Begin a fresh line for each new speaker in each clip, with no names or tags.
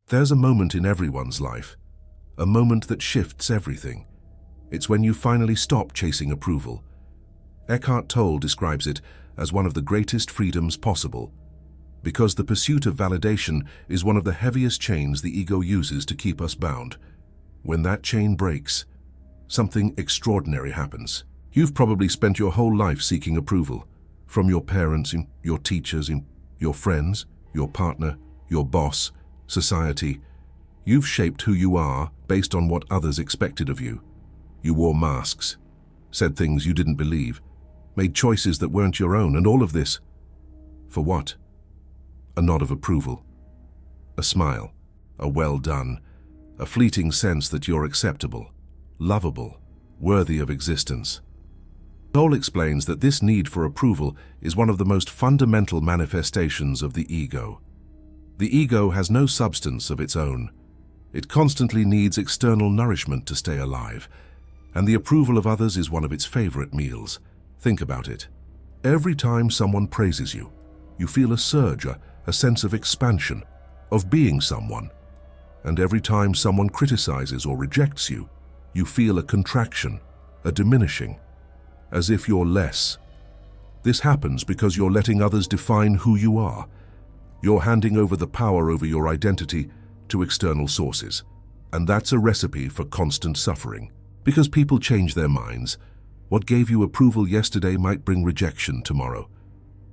There's a moment in everyone's life, a moment that shifts everything. It's when you finally stop chasing approval. Eckhart Tolle describes it as one of the greatest freedoms possible, because the pursuit of validation is one of the heaviest chains the ego uses to keep us bound. When that chain breaks, something extraordinary happens. You've probably spent your whole life seeking approval, from your parents, your teachers, your friends, your partner, your boss, society. You've shaped who you are based on what others expected of you. You wore masks, said things you didn't believe, made choices that weren't your own, and all of this, for what? A nod of approval, a smile, a well done, a fleeting sense that you're acceptable, lovable, worthy of existence. Tolle explains that this need for approval is one of the most fundamental manifestations of the ego. The ego has no substance of its own. It constantly needs external nourishment to stay alive, and the approval of others is one of its favorite meals. Think about it. Every time someone praises you, you feel a surge, a sense of expansion, of being someone. And every time someone criticizes or rejects you, you feel a contraction, a diminishing, as if you're less. This happens because you're letting others define who you are. You're handing over the power over your identity to external sources. And that's a recipe for constant suffering. Because people change their minds. What gave you approval yesterday might bring rejection tomorrow.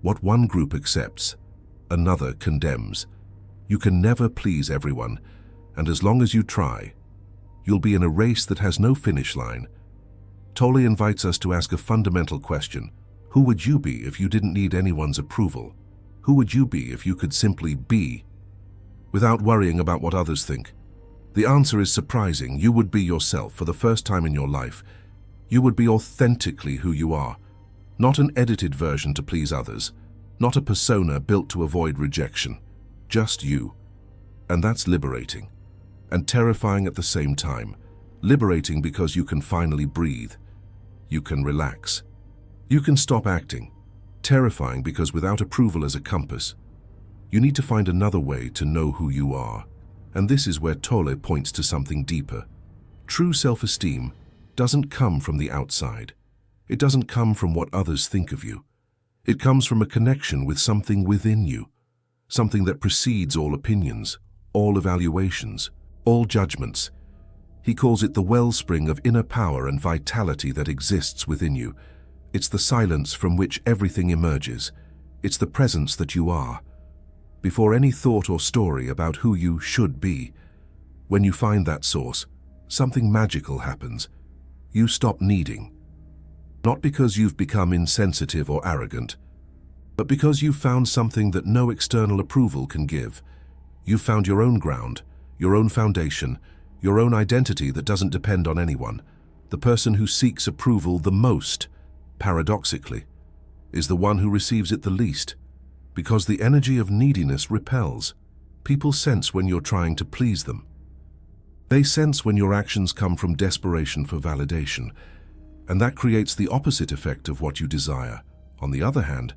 What one group accepts, another condemns. You can never please everyone, and as long as you try, you'll be in a race that has no finish line. Tolle invites us to ask a fundamental question. Who would you be if you didn't need anyone's approval? Who would you be if you could simply be, without worrying about what others think? The answer is surprising. You would be yourself for the first time in your life. You would be authentically who you are, not an edited version to please others, not a persona built to avoid rejection, just you. And that's liberating, and terrifying at the same time. Liberating because you can finally breathe. You can relax. You can stop acting. Terrifying because without approval as a compass, you need to find another way to know who you are. And this is where Tolle points to something deeper. True self-esteem doesn't come from the outside. It doesn't come from what others think of you. It comes from a connection with something within you, something that precedes all opinions, all evaluations, all judgments. He calls it the wellspring of inner power and vitality that exists within you. It's the silence from which everything emerges. It's the presence that you are, before any thought or story about who you should be. When you find that source, something magical happens. You stop needing. Not because you've become insensitive or arrogant, but because you've found something that no external approval can give. You've found your own ground, your own foundation, your own identity that doesn't depend on anyone. The person who seeks approval the most, paradoxically, is the one who receives it the least, because the energy of neediness repels. People sense when you're trying to please them. They sense when your actions come from desperation for validation, and that creates the opposite effect of what you desire. On the other hand,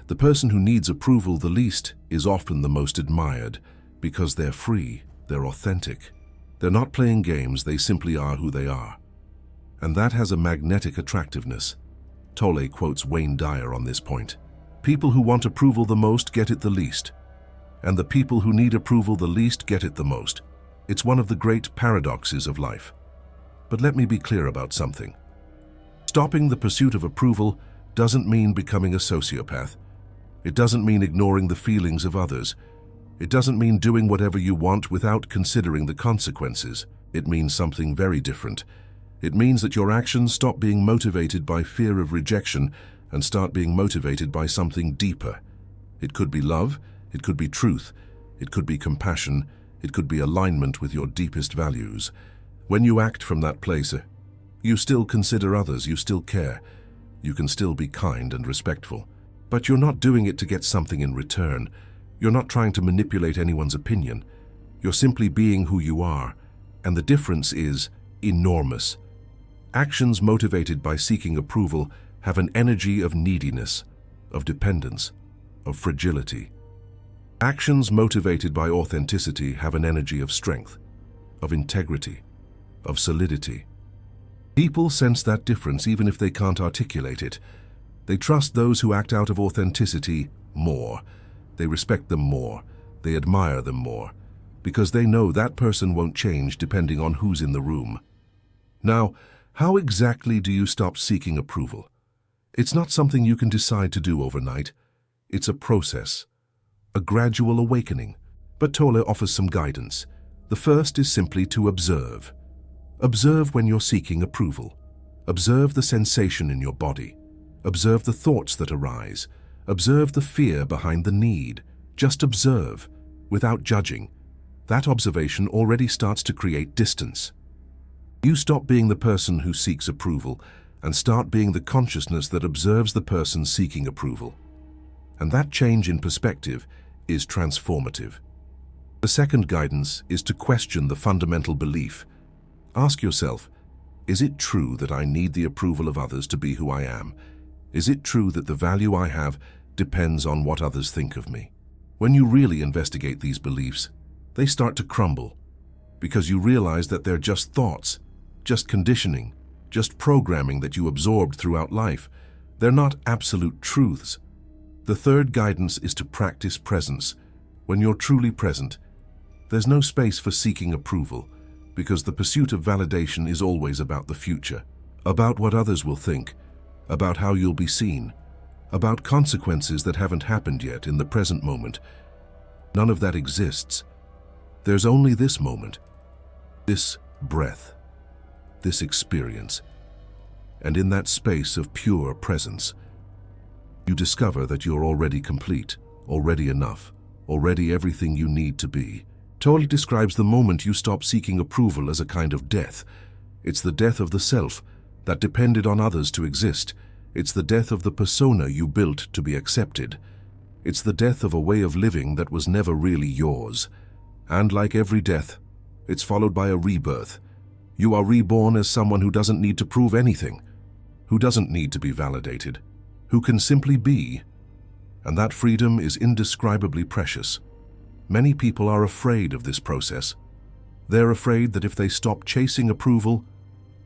the person who needs approval the least is often the most admired, because they're free, they're authentic. They're not playing games, they simply are who they are. And that has a magnetic attractiveness. Tolle quotes Wayne Dyer on this point. People who want approval the most get it the least, and the people who need approval the least get it the most. It's one of the great paradoxes of life. But let me be clear about something. Stopping the pursuit of approval doesn't mean becoming a sociopath. It doesn't mean ignoring the feelings of others. It doesn't mean doing whatever you want without considering the consequences. It means something very different. It means that your actions stop being motivated by fear of rejection and start being motivated by something deeper. It could be love, it could be truth, it could be compassion, it could be alignment with your deepest values. When you act from that place, you still consider others, you still care, you can still be kind and respectful. But you're not doing it to get something in return. You're not trying to manipulate anyone's opinion. You're simply being who you are, and the difference is enormous. Actions motivated by seeking approval have an energy of neediness, of dependence, of fragility. Actions motivated by authenticity have an energy of strength, of integrity, of solidity. People sense that difference even if they can't articulate it. They trust those who act out of authenticity more. They respect them more. They admire them more, because they know that person won't change depending on who's in the room. Now, how exactly do you stop seeking approval? It's not something you can decide to do overnight. It's a process, a gradual awakening. But Tolle offers some guidance. The first is simply to observe. Observe when you're seeking approval. Observe the sensation in your body. Observe the thoughts that arise. Observe the fear behind the need. Just observe, without judging. That observation already starts to create distance. You stop being the person who seeks approval and start being the consciousness that observes the person seeking approval. And that change in perspective is transformative. The second guidance is to question the fundamental belief. Ask yourself, is it true that I need the approval of others to be who I am? Is it true that the value I have depends on what others think of me? When you really investigate these beliefs, they start to crumble, because you realize that they're just thoughts, just conditioning, just programming that you absorbed throughout life. They're not absolute truths. The third guidance is to practice presence. When you're truly present, there's no space for seeking approval, because the pursuit of validation is always about the future, about what others will think, about how you'll be seen, about consequences that haven't happened yet in the present moment. None of that exists. There's only this moment, this breath, this experience. And in that space of pure presence, you discover that you're already complete, already enough, already everything you need to be. Tolle describes the moment you stop seeking approval as a kind of death. It's the death of the self that depended on others to exist. It's the death of the persona you built to be accepted. It's the death of a way of living that was never really yours. And like every death, it's followed by a rebirth. You are reborn as someone who doesn't need to prove anything, who doesn't need to be validated, who can simply be. And that freedom is indescribably precious. Many people are afraid of this process. They're afraid that if they stop chasing approval,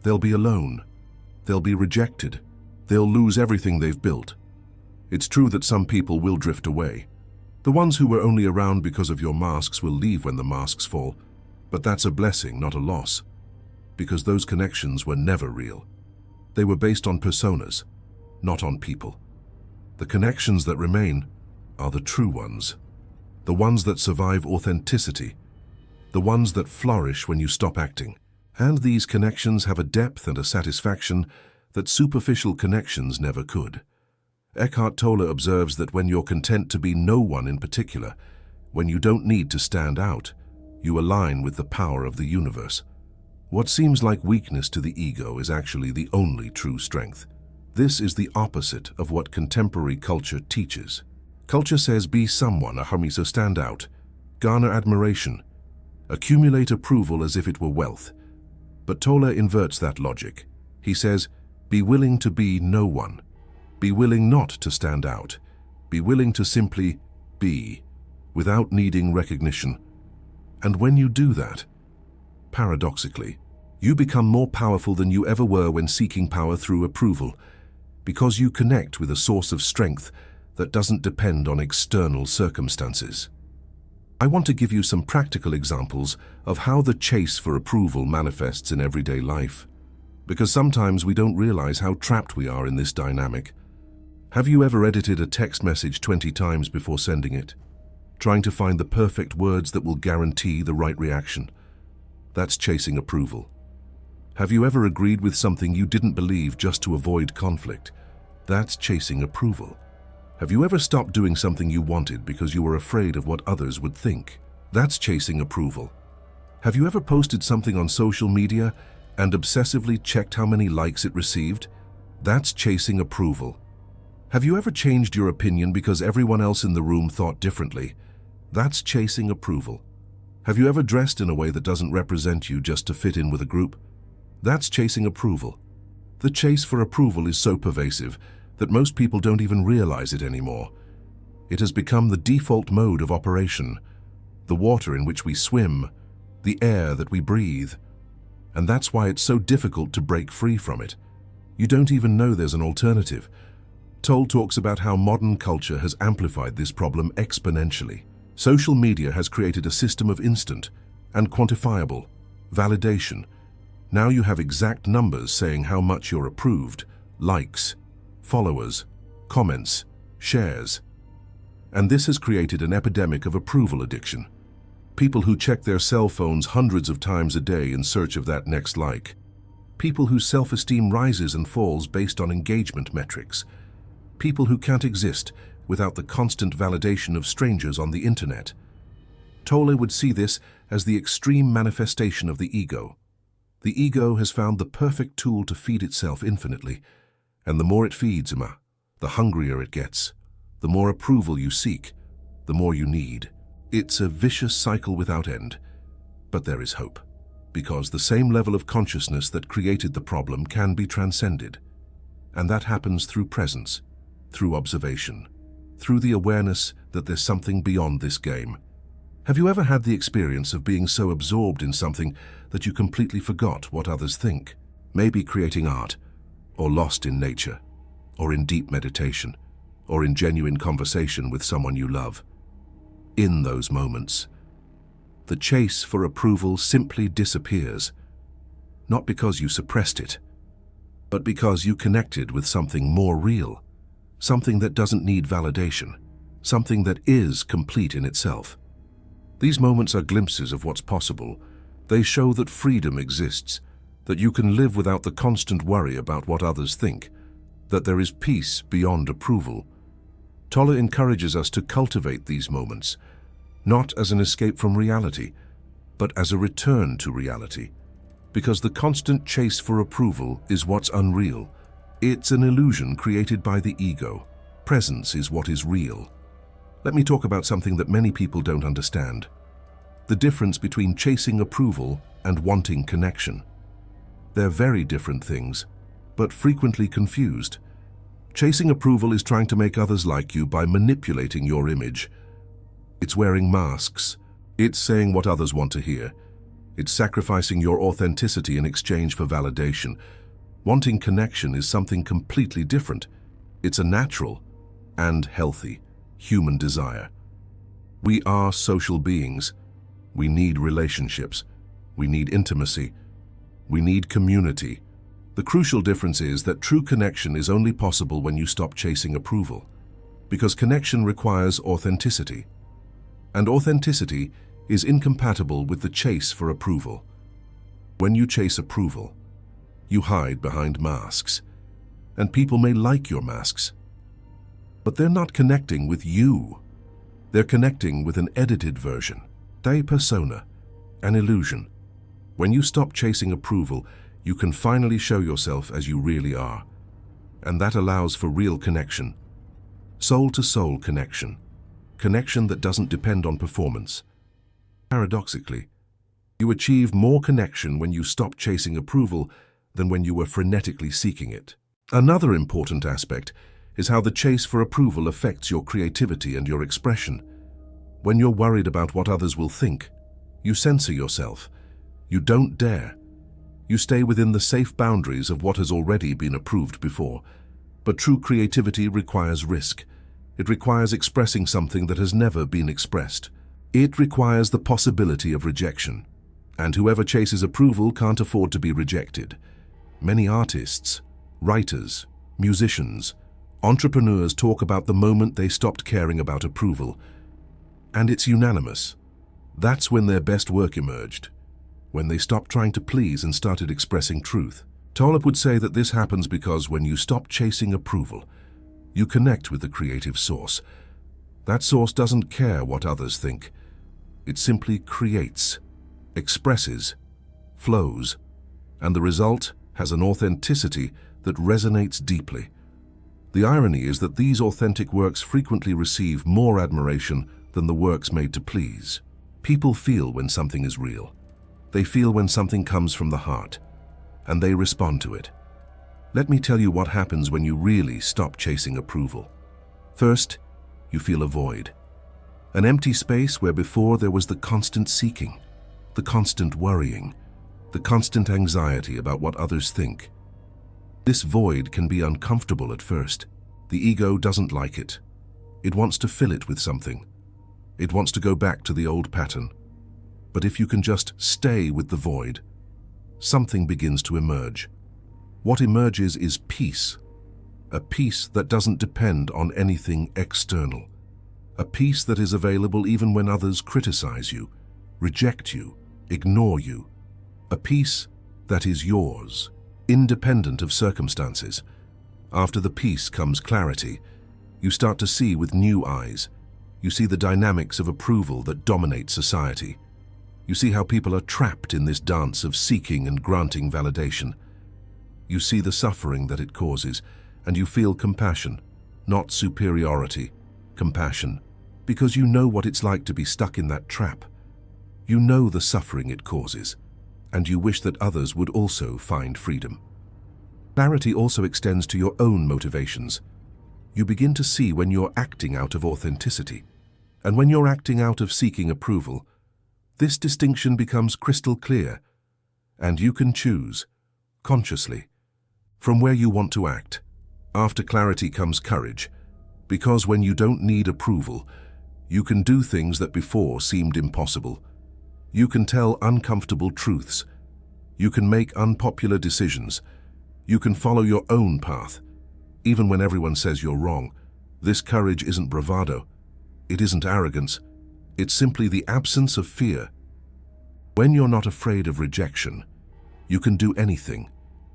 they'll be alone, they'll be rejected, they'll lose everything they've built. It's true that some people will drift away. The ones who were only around because of your masks will leave when the masks fall, but that's a blessing, not a loss, because those connections were never real. They were based on personas, not on people. The connections that remain are the true ones. The ones that survive authenticity, the ones that flourish when you stop acting. And these connections have a depth and a satisfaction that superficial connections never could. Eckhart Tolle observes that when you're content to be no one in particular, when you don't need to stand out, you align with the power of the universe. What seems like weakness to the ego is actually the only true strength. This is the opposite of what contemporary culture teaches. Culture says be someone, so stand out, garner admiration, accumulate approval as if it were wealth. But Tolle inverts that logic. He says, be willing to be no one. Be willing not to stand out. Be willing to simply be, without needing recognition. And when you do that, paradoxically, you become more powerful than you ever were when seeking power through approval, because you connect with a source of strength that doesn't depend on external circumstances. I want to give you some practical examples of how the chase for approval manifests in everyday life, because sometimes we don't realize how trapped we are in this dynamic. Have you ever edited a text message 20 times before sending it, trying to find the perfect words that will guarantee the right reaction? That's chasing approval. Have you ever agreed with something you didn't believe just to avoid conflict? That's chasing approval. Have you ever stopped doing something you wanted because you were afraid of what others would think? That's chasing approval. Have you ever posted something on social media and obsessively checked how many likes it received? That's chasing approval. Have you ever changed your opinion because everyone else in the room thought differently? That's chasing approval. Have you ever dressed in a way that doesn't represent you just to fit in with a group? That's chasing approval. The chase for approval is so pervasive that most people don't even realize it anymore. It has become the default mode of operation, the water in which we swim, the air that we breathe. And that's why it's so difficult to break free from it. You don't even know there's an alternative. Tolle talks about how modern culture has amplified this problem exponentially. Social media has created a system of instant and quantifiable validation. Now you have exact numbers saying how much you're approved, likes, followers, comments, shares. And this has created an epidemic of approval addiction. People who check their cell phones hundreds of times a day in search of that next like. People whose self-esteem rises and falls based on engagement metrics. People who can't exist without the constant validation of strangers on the internet. Tolle would see this as the extreme manifestation of the ego. The ego has found the perfect tool to feed itself infinitely, and the more it feeds, the hungrier it gets. The more approval you seek, the more you need. It's a vicious cycle without end. But there is hope, because the same level of consciousness that created the problem can be transcended. And that happens through presence, through observation, through the awareness that there's something beyond this game. Have you ever had the experience of being so absorbed in something that you completely forgot what others think? Maybe creating art, or lost in nature, or in deep meditation, or in genuine conversation with someone you love. In those moments, the chase for approval simply disappears, not because you suppressed it, but because you connected with something more real, something that doesn't need validation, something that is complete in itself. These moments are glimpses of what's possible. They show that freedom exists, that you can live without the constant worry about what others think, that there is peace beyond approval. Tolle encourages us to cultivate these moments, not as an escape from reality, but as a return to reality. Because the constant chase for approval is what's unreal. It's an illusion created by the ego. Presence is what is real. Let me talk about something that many people don't understand. The difference between chasing approval and wanting connection. They're very different things, but frequently confused. Chasing approval is trying to make others like you by manipulating your image. It's wearing masks. It's saying what others want to hear. It's sacrificing your authenticity in exchange for validation. Wanting connection is something completely different. It's a natural and healthy human desire. We are social beings. We need relationships. We need intimacy. We need community. The crucial difference is that true connection is only possible when you stop chasing approval, because connection requires authenticity, and authenticity is incompatible with the chase for approval. When you chase approval, you hide behind masks, and people may like your masks, but they're not connecting with you. They're connecting with an edited version, a persona, an illusion. When you stop chasing approval, you can finally show yourself as you really are. And that allows for real connection. Soul-to-soul connection. Connection that doesn't depend on performance. Paradoxically, you achieve more connection when you stop chasing approval than when you were frenetically seeking it. Another important aspect is how the chase for approval affects your creativity and your expression. When you're worried about what others will think, you censor yourself. You don't dare. You stay within the safe boundaries of what has already been approved before. But true creativity requires risk. It requires expressing something that has never been expressed. It requires the possibility of rejection. And whoever chases approval can't afford to be rejected. Many artists, writers, musicians, entrepreneurs talk about the moment they stopped caring about approval. And it's unanimous. That's when their best work emerged, when they stopped trying to please and started expressing truth. Tolle would say that this happens because when you stop chasing approval, you connect with the creative source. That source doesn't care what others think. It simply creates, expresses, flows, and the result has an authenticity that resonates deeply. The irony is that these authentic works frequently receive more admiration than the works made to please. People feel when something is real. They feel when something comes from the heart, and they respond to it. Let me tell you what happens when you really stop chasing approval. First, you feel a void. An empty space where before there was the constant seeking, the constant worrying, the constant anxiety about what others think. This void can be uncomfortable at first. The ego doesn't like it. It wants to fill it with something. It wants to go back to the old pattern. But if you can just stay with the void, something begins to emerge. What emerges is peace. A peace that doesn't depend on anything external. A peace that is available even when others criticize you, reject you, ignore you. A peace that is yours, independent of circumstances. After the peace comes clarity. You start to see with new eyes. You see the dynamics of approval that dominate society. You see how people are trapped in this dance of seeking and granting validation. You see the suffering that it causes, and you feel compassion, not superiority, compassion, because you know what it's like to be stuck in that trap. You know the suffering it causes, and you wish that others would also find freedom. Clarity also extends to your own motivations. You begin to see when you're acting out of authenticity, and when you're acting out of seeking approval. This distinction becomes crystal clear, and you can choose, consciously, from where you want to act. After clarity comes courage, because when you don't need approval, you can do things that before seemed impossible. You can tell uncomfortable truths. You can make unpopular decisions. You can follow your own path, even when everyone says you're wrong. This courage isn't bravado. It isn't arrogance. It's simply the absence of fear. When you're not afraid of rejection, you can do anything.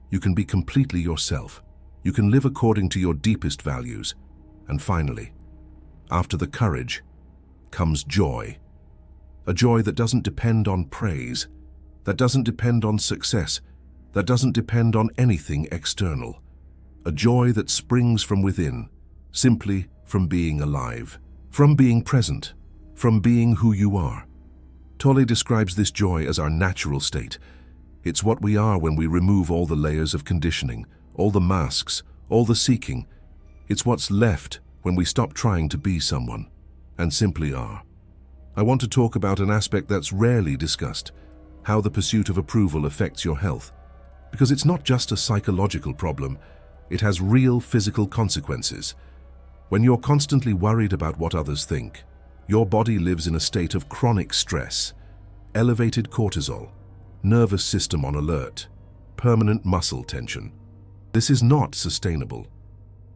You can be completely yourself. You can live according to your deepest values. And finally, after the courage, comes joy. A joy that doesn't depend on praise, that doesn't depend on success, that doesn't depend on anything external. A joy that springs from within, simply from being alive, from being present, from being who you are. Tolle describes this joy as our natural state. It's what we are when we remove all the layers of conditioning, all the masks, all the seeking. It's what's left when we stop trying to be someone and simply are. I want to talk about an aspect that's rarely discussed, how the pursuit of approval affects your health. Because it's not just a psychological problem, it has real physical consequences. When you're constantly worried about what others think, your body lives in a state of chronic stress, elevated cortisol, nervous system on alert, permanent muscle tension. This is not sustainable.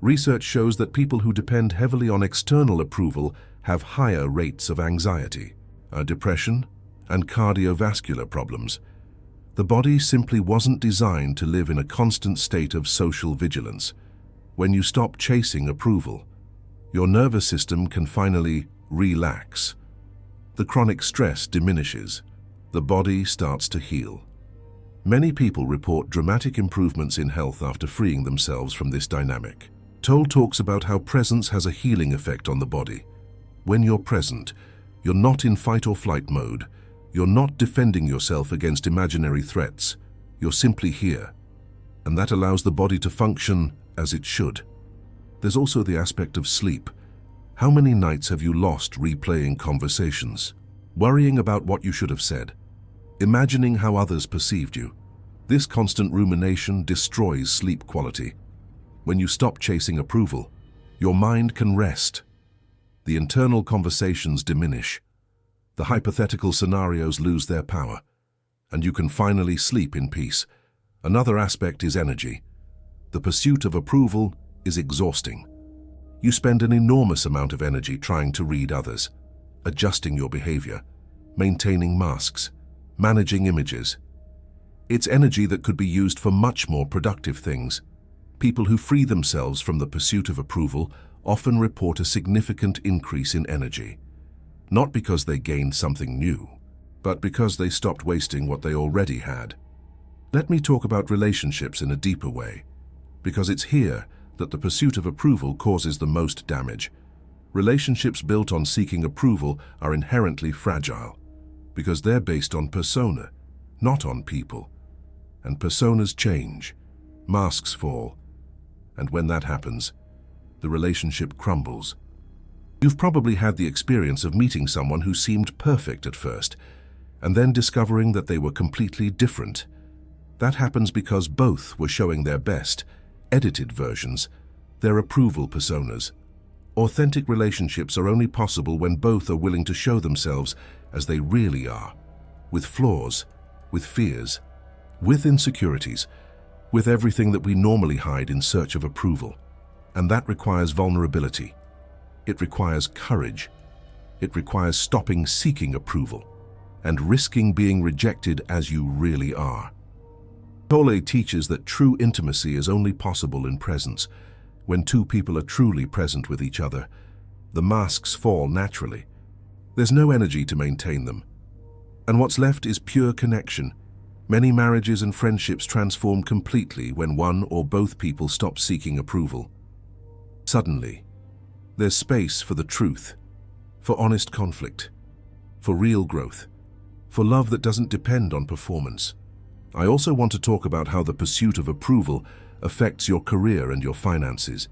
Research shows that people who depend heavily on external approval have higher rates of anxiety, depression, and cardiovascular problems. The body simply wasn't designed to live in a constant state of social vigilance. When you stop chasing approval, your nervous system can finally relax. The chronic stress diminishes. The body starts to heal. Many people report dramatic improvements in health after freeing themselves from this dynamic. Tolle talks about how presence has a healing effect on the body. When you're present, you're not in fight or flight mode. You're not defending yourself against imaginary threats. You're simply here. And that allows the body to function as it should. There's also the aspect of sleep. How many nights have you lost replaying conversations, worrying about what you should have said, imagining how others perceived you? This constant rumination destroys sleep quality. When you stop chasing approval, your mind can rest. The internal conversations diminish. The hypothetical scenarios lose their power, and you can finally sleep in peace. Another aspect is energy. The pursuit of approval is exhausting. You spend an enormous amount of energy trying to read others, adjusting your behavior, maintaining masks, managing images. It's energy that could be used for much more productive things. People who free themselves from the pursuit of approval often report a significant increase in energy. Not because they gained something new, but because they stopped wasting what they already had. Let me talk about relationships in a deeper way, because it's here that the pursuit of approval causes the most damage. Relationships built on seeking approval are inherently fragile, because they're based on persona, not on people. And personas change, masks fall, and when that happens, the relationship crumbles. You've probably had the experience of meeting someone who seemed perfect at first, and then discovering that they were completely different. That happens because both were showing their best, edited versions, their approval personas. Authentic relationships are only possible when both are willing to show themselves as they really are, with flaws, with fears, with insecurities, with everything that we normally hide in search of approval. And that requires vulnerability. It requires courage. It requires stopping seeking approval and risking being rejected as you really are. Tolle teaches that true intimacy is only possible in presence. When two people are truly present with each other, the masks fall naturally. There's no energy to maintain them. And what's left is pure connection. Many marriages and friendships transform completely when one or both people stop seeking approval. Suddenly, there's space for the truth, for honest conflict, for real growth, for love that doesn't depend on performance. I also want to talk about how the pursuit of approval affects your career and your finances,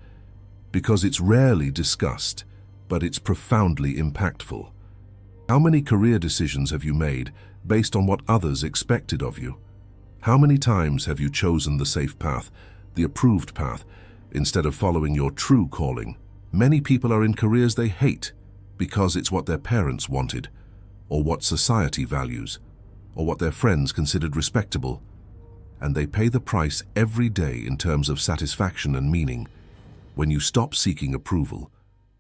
because it's rarely discussed, but it's profoundly impactful. How many career decisions have you made based on what others expected of you? How many times have you chosen the safe path, the approved path, instead of following your true calling? Many people are in careers they hate because it's what their parents wanted, or what society values, or what their friends considered respectable, and they pay the price every day in terms of satisfaction and meaning. When you stop seeking approval,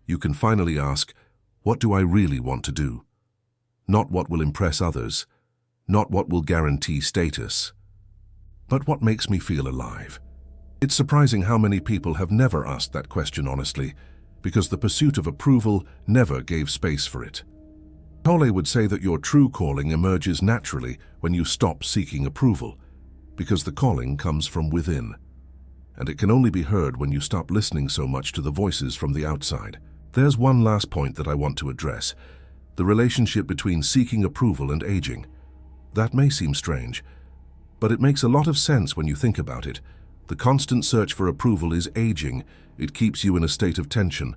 you can finally ask, what do I really want to do? Not what will impress others, not what will guarantee status, but what makes me feel alive. It's surprising how many people have never asked that question honestly, because the pursuit of approval never gave space for it. Tolle would say that your true calling emerges naturally when you stop seeking approval, because the calling comes from within, and it can only be heard when you stop listening so much to the voices from the outside. There's one last point that I want to address, the relationship between seeking approval and aging. That may seem strange, but it makes a lot of sense when you think about it. The constant search for approval is aging. It keeps you in a state of tension,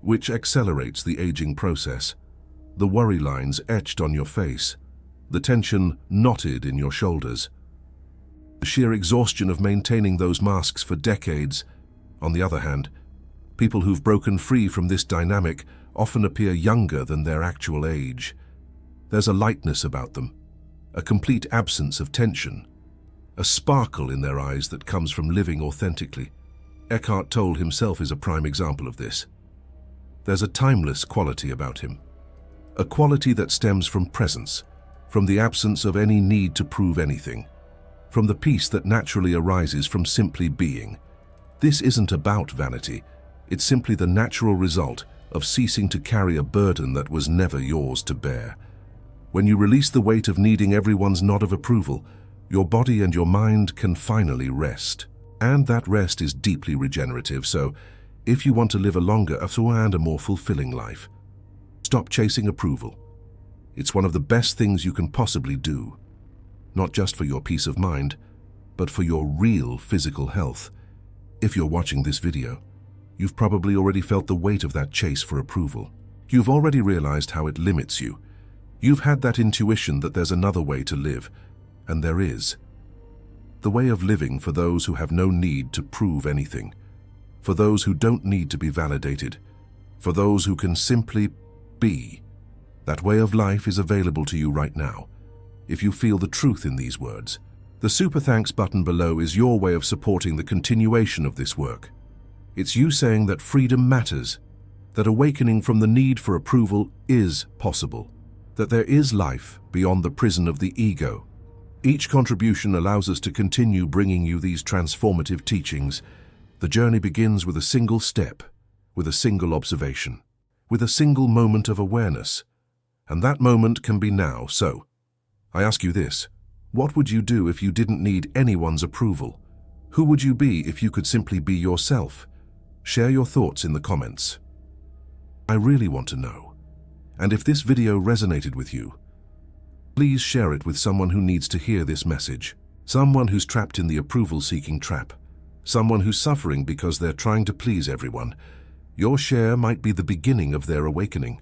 which accelerates the aging process. The worry lines etched on your face, the tension knotted in your shoulders. The sheer exhaustion of maintaining those masks for decades. On the other hand, people who've broken free from this dynamic often appear younger than their actual age. There's a lightness about them, a complete absence of tension, a sparkle in their eyes that comes from living authentically. Eckhart Tolle himself is a prime example of this. There's a timeless quality about him, a quality that stems from presence, from the absence of any need to prove anything, from the peace that naturally arises from simply being. This isn't about vanity, it's simply the natural result of ceasing to carry a burden that was never yours to bear. When you release the weight of needing everyone's nod of approval, your body and your mind can finally rest. And that rest is deeply regenerative, so if you want to live a longer and a more fulfilling life, stop chasing approval. It's one of the best things you can possibly do, not just for your peace of mind, but for your real physical health. If you're watching this video, you've probably already felt the weight of that chase for approval. You've already realized how it limits you. You've had that intuition that there's another way to live, and there is. The way of living for those who have no need to prove anything, for those who don't need to be validated, for those who can simply be. That way of life is available to you right now, if you feel the truth in these words. The Super Thanks button below is your way of supporting the continuation of this work. It's you saying that freedom matters, that awakening from the need for approval is possible, that there is life beyond the prison of the ego. Each contribution allows us to continue bringing you these transformative teachings. The journey begins with a single step, with a single observation, with a single moment of awareness. And that moment can be now. So, I ask you this, what would you do if you didn't need anyone's approval? Who would you be if you could simply be yourself? Share your thoughts in the comments. I really want to know. And if this video resonated with you, please share it with someone who needs to hear this message. Someone who's trapped in the approval-seeking trap. Someone who's suffering because they're trying to please everyone, Your share might be the beginning of their awakening.